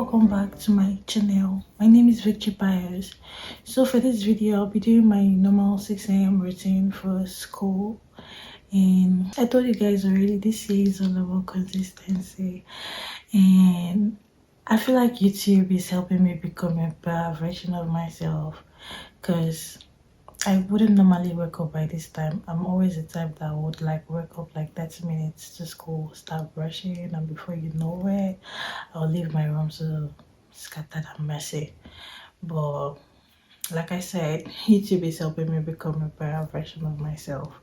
welcome back to my channel. My name is Victor Pius. So for this video I'll be doing my normal 6 a.m. routine for school, and I told you guys already this year is all about consistency, and I feel like YouTube is helping me become a better version of myself, because I wouldn't normally wake up by this time. I'm always the type that would like wake up like 30 minutes to school, start brushing, and before you know it, I'll leave my room so scattered and messy. But like I said, YouTube is helping me become a better version of myself.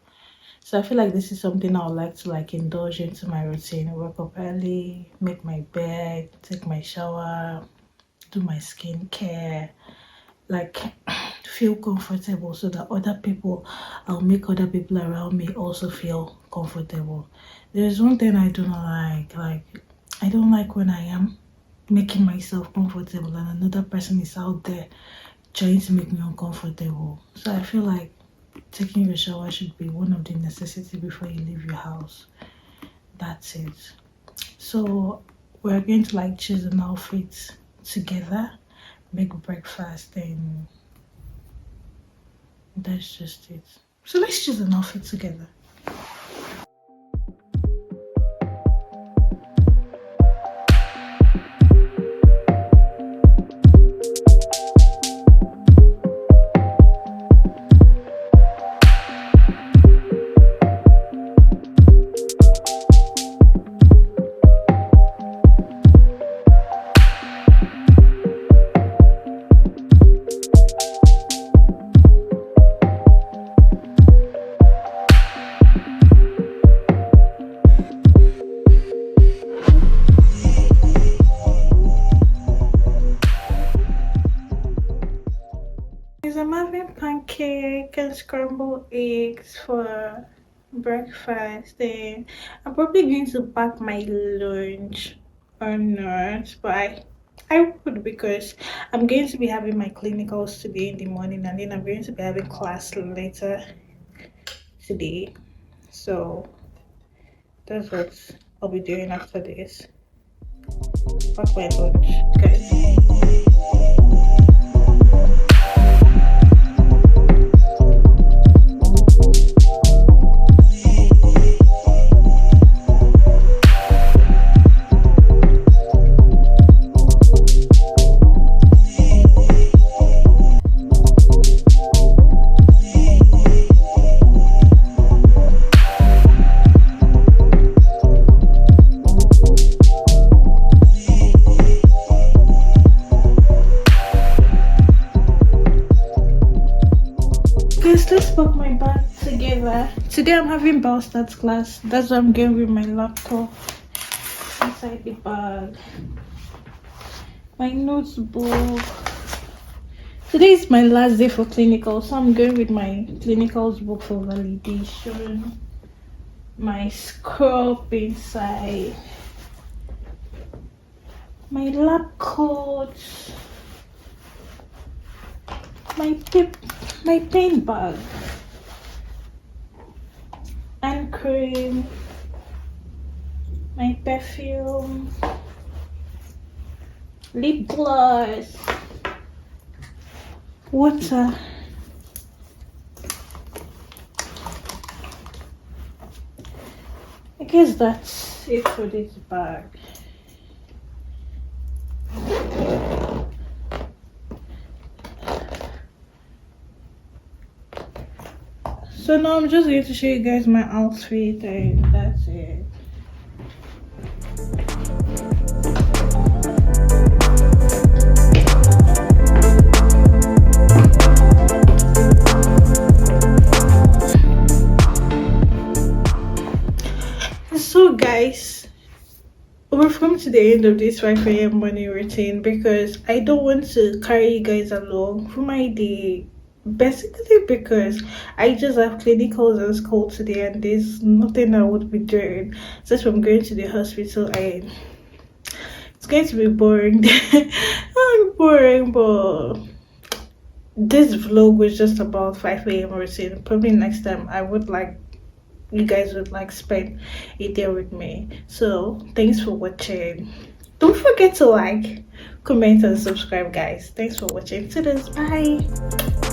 So I feel like this is something I would like to like indulge into my routine. Wake up early, make my bed, take my shower, do my skincare, like feel comfortable so that I'll make other people around me also feel comfortable. There's one thing I do not like I don't like when I am making myself comfortable and another person is out there trying to make me uncomfortable. So I feel like taking your shower should be one of the necessities before you leave your house. That's it. So we're going to like choose an outfit together, make breakfast, and that's just it. So let's choose an outfit together. I'm having pancake and scrambled eggs for breakfast, and I'm probably going to pack my lunch or not, but I would, because I'm going to be having my clinicals today in the morning, and then I'm going to be having class later today. So that's what I'll be doing after this. Pack my lunch, guys. Let's pack my bag together. Today I'm having start class. That's why I'm going with my laptop inside the bag. My notebook. Today is my last day for clinical, so I'm going with my clinicals book for validation. My scrub inside. My lab coat. My pen bag, and cream, my perfume, lip gloss, water, I guess that's it for this bag. So now I'm just going to show you guys my outfit, and that's it. So guys, we've come to the end of this 5 a.m. morning routine, because I don't want to carry you guys along for my day. Basically because I just have clinicals and school today, and there's nothing I would be doing. So if I'm going to the hospital, it's going to be boring. I'm boring, but this vlog was just about 5 a.m. routine. Probably next time I would like you guys would like spend it there with me. So thanks for watching. Don't forget to like, comment, and subscribe, guys. Thanks for watching. To this, bye.